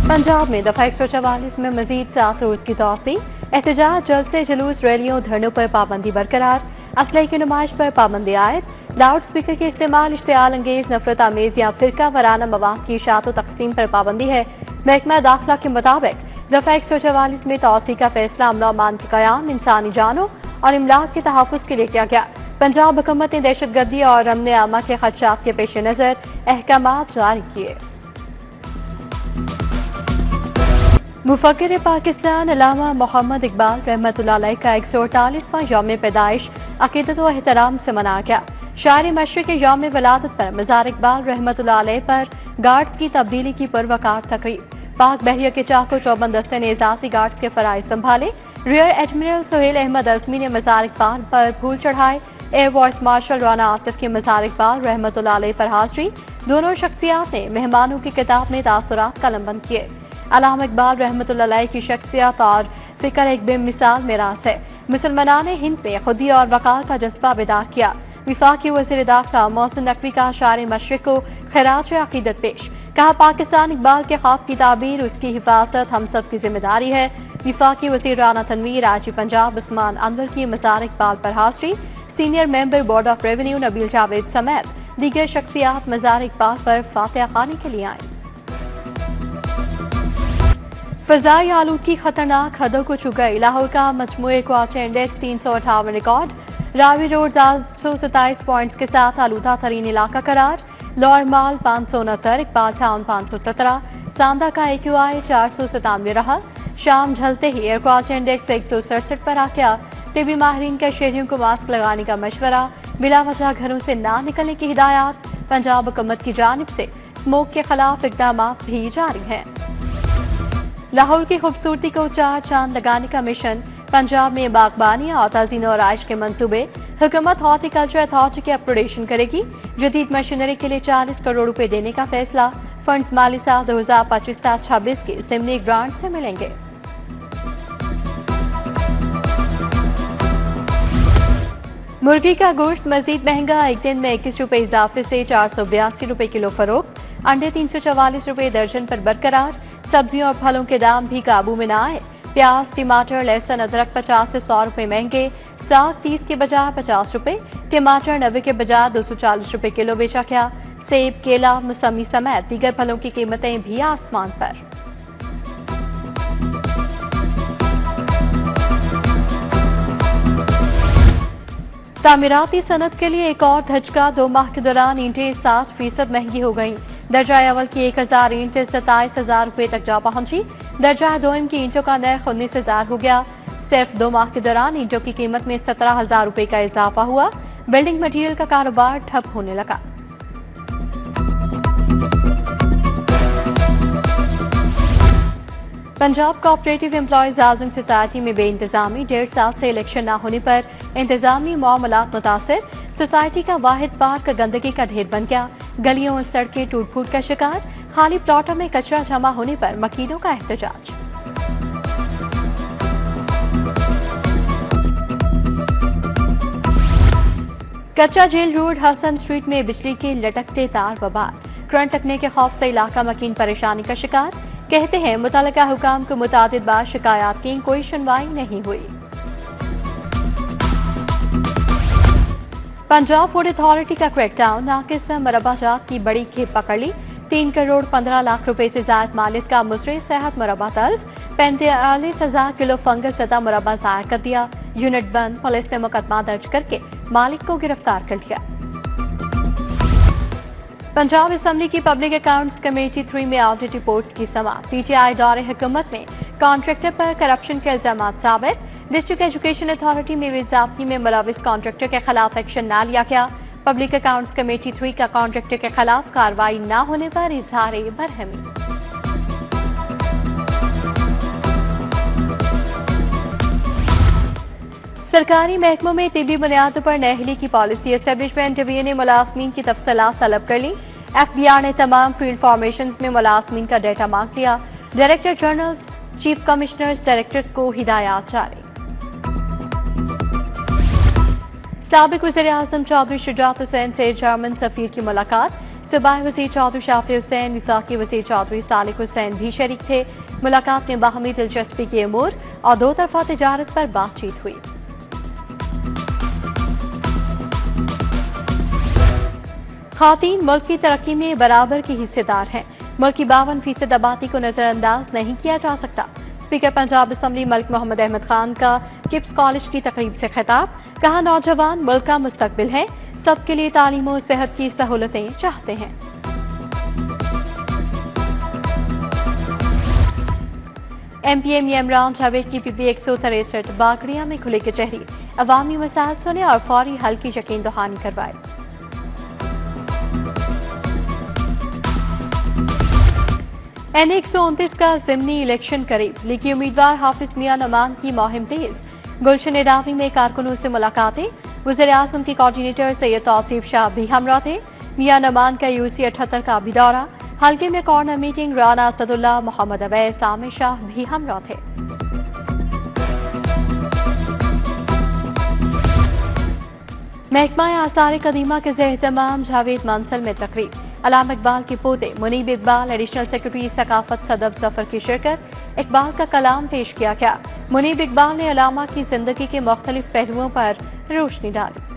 पंजाब में दफा 144 में मजीद 7 रोज की तोसी। एहतजाज, जल्द से जुलूस, रैलियों, धरनों पर पाबंदी बरकरार। असलहे की नुमाइश पर पाबंदी आयद। लाउड स्पीकर के इस्तेमाल, इश्तियाल अंगेज, नफरत आमेज या फिरका वराना मवाद की इशात व तकसीम पर पाबंदी है। महकमा दाखिला के मुताबिक दफा 144 में तोसी का फैसला अमन अमान के कयाम, इंसानी जानों और इमलाक के तहफ़्फ़ुज़ के लिए किया गया। पंजाब हुकूमत ने दहशतगर्दी और अमन आमा के खदशात के पेश नज़र अहकामात जारी किए। मुफक्किर पाकिस्तान अल्लामा मोहम्मद इकबाल रहमतुल्लाह अलैह का 148वां यौम पैदाइश अकीदत व एहतराम से मनाया गया। शायर मशरिक़ के यौम विलादत पर मज़ार इकबाल रहमतुल्लाह अलैह पर गार्ड्स की तब्दीली की पुरवकार तकरीब। पाक बहरिया के चाको चौबन दस्ते ने एजाज़ी गार्ड्स के फ़राइज़ संभाले। रियर एडमिरल सुहेल अहमद अज़मी ने मज़ार इकबाल पर फूल चढ़ाए। Air vice marshal Rana Asif की मज़ार इकबाल रहमतुल्लाह अलैह पर हाज़री। दोनों शख्सियात ने मेहमानों की किताब में तासुरात कलमबंद किए। अल्लामा इकबाल रहमतुल्लाह अलैह की शख्सियत और फिक्र एक बेमिसाल मिरास है। मुसलमानान हिंद में खुदी और वक़ार का जज्बा बेदार किया। विफाकी वज़ीर दाखिला मोहसिन नकवी का शायर मशरिक़ को खिराज अक़ीदत पेश। कहा, पाकिस्तान इकबाल के ख्वाब की ताबीर, उसकी हिफाजत हम सब की जिम्मेदारी है। विफाकी वज़ीर राना तनवीर, आजी पंजाब उस्मान अनवर की मज़ार इकबाल पर हाज़री। Senior member board of revenue Nabeel Javed समेत दीगर शख्सियात मज़ार इकबाल पर फातिहा खानी के लिए आए। फ़ज़ाई आलूदगी खतरनाक हदों को छू गई। लाहौर का मजमूई quarter index 358 record. Ravi road 727 points के साथ आलूदा तरीन इलाका करार। लॉर माल 569, इकबाल टाउन 517, सांदा का AQI 497 रहा। शाम ढलते ही एयर क्वार्टर इंडेक्स 167 पर आ गया। टिबी माहिरीन का शहरियों को मास्क लगाने का मशवरा। बिला वजह घरों से ना निकलने की हिदायत। पंजाब हुकूमत की जानिब से स्मोक के खिलाफ इक़दाम भी जारी हैं। लाहौर की खूबसूरती को चार चांद लगाने का मिशन। पंजाब में बागबानी और ताज़ीन और आइश के मंसूबे। हुकूमत हॉर्टिकल्चर अथॉरिटी की अपग्रेडेशन करेगी। जदीद मशीनरी के लिए 40 करोड़ रुपए देने का फैसला। फंड्स माली साल 2025-26 के सिमनी ग्रांट से मिलेंगे। मुर्गी का गोश्त मजीद महंगा। एक दिन में 21 रुपए इजाफे से 482 रुपए किलो फरोख्त। अंडे 344 रुपए दर्जन पर बरकरार। सब्जियों और फलों के दाम भी काबू में न आए। प्याज, टमाटर, लहसुन, अदरक 50 से 100 रुपए महंगे। साग 30 के बजाय 50 रुपए। टमाटर 90 के बजाय 240 रुपए किलो बेचा गया। सेब, केला, मौसमी समेत दीगर फलों की कीमतें भी आसमान पर। तामीराती सनत के लिए एक और धचका। 2 माह के दौरान ईंटें 60% महंगी हो गईं। दर्जा अव्वल की 1000 ईंटें 27,000 रुपए तक जा पहुंची। दर्जा दोम की ईंटों का नर्ख 19,000 हो गया। सिर्फ 2 माह के दौरान ईंटों की कीमत में 17,000 रुपए का इजाफा हुआ। बिल्डिंग मटीरियल का कारोबार ठप होने लगा। Punjab cooperative employees housing society में बेइंतजामी। 1.5 साल से इलेक्शन न होने पर इंतजामी मामलात मुतासर। सोसाइटी का वाहिद पार्क गंदगी का ढेर बन गया। गलियों और सड़कें टूट फूट का शिकार। खाली प्लॉटों में कचरा जमा होने पर मकीनों का एहतजाज। कच्चा जेल रोड हसन स्ट्रीट में बिजली के लटकते तार बबाल। करंट लगने के खौफ से इलाका मकीन परेशानी का शिकार। कहते हैं मुतल्लिका हुकाम को मुतादिद बार शिकायत की, कोई सुनवाई नहीं हुई। पंजाब फूड अथॉरिटी का क्रैकडाउन। नाकिस मरबा जात की बड़ी खेप पकड़ ली। 3 करोड़ 15 लाख रुपए से जायद मालिक का मुसरे सेहत मुरबा तल्फ। 45,000 किलो फंगस सतह मुरबा जाया कर दिया। यूनिट बंद। पुलिस ने मुकदमा दर्ज करके मालिक को गिरफ्तार कर लिया। पंजाब असेंबली की पब्लिक अकाउंट्स कमेटी 3 में ऑडिट रिपोर्ट्स की समाअत। PTI दौरे हुकूमत में कॉन्ट्रैक्टर पर करप्शन के इल्जामात साबित। डिस्ट्रिक्ट एजुकेशन अथॉरिटी में बेज़ाब्ती में मुलविस कॉन्ट्रैक्टर के खिलाफ एक्शन न लिया गया। पब्लिक अकाउंट्स कमेटी 3 का कॉन्ट्रैक्टर के खिलाफ कार्रवाई न होने पर इजहार बरहमी। सरकारी महकमों में तिबी बुनियादों पर नाअहली की पॉलिसी। एस्टेब्लिशमेंट डिवीजन ने मुलाजमीन की तफसीलात तलब कर ली। FBR ने तमाम फील्ड फॉर्मेशंस में मुलाजमीन का डेटा मांग लिया। Director general, chief commissioners, directors को हिदायत जारी। साबिक वज़ीर आज़म चौधरी शुजात हुसैन से जर्मन सफीर की मुलाकात। सूबाई वज़ीर चौधरी शाफी हुसैन, वफाकी वज़ीर चौधरी सालिक हुसैन भी शरीक थे। मुलाकात में बाहमी दिलचस्पी के अमूर और दो तरफा तिजारत पर बातचीत हुई। खातीन मुल्क की तरक्की में बराबर की हिस्सेदार हैं। मुल्क की 52% आबादी को नजरअंदाज नहीं किया जा सकता। स्पीकर पंजाब असम्बली मलिक मोहम्मद अहमद खान का किप्स कॉलेज की तकरीब से खिताब। कहा, नौजवान मुल्क का मुस्तकबिल है, सबके लिए तालीम और सेहत की सहूलतें चाहते हैं। MPM इमरान जावेद की PB 163 बागड़िया में खुले कचहरी। अवामी मसाइल सुने और फौरी हल की यकीन दहानी करवाए। NA 129 का ज़िमनी इलेक्शन करीब। लीगी उम्मीदवार हाफिज मियां नमान की मुहिम तेज। गुलशन रावी में कारकुनों से मुलाकातें। वज़ीर आज़म की कोऑर्डिनेटर सैयद तौसीफ शाह भी हमरा थे। मियां नमान का UC 78 का भी दौरा। हल्के में कॉर्नर मीटिंग। राना असदुल्ला, मोहम्मद अवैस, आमिर शाह भी हमरा थे। महकमा आसार कदीमा के ज़ेर-ए-तमाम जावेद मंसल में तकरीब। अलामा इकबाल के पोते मुनीब इकबाल, एडिशनल सेक्रेटरी सकाफत सदब जफर की शिरकत। इकबाल का कलाम पेश किया गया। मुनीब इकबाल ने अलामा की जिंदगी के मुख्तलिफ पहलुओं पर रोशनी डाली।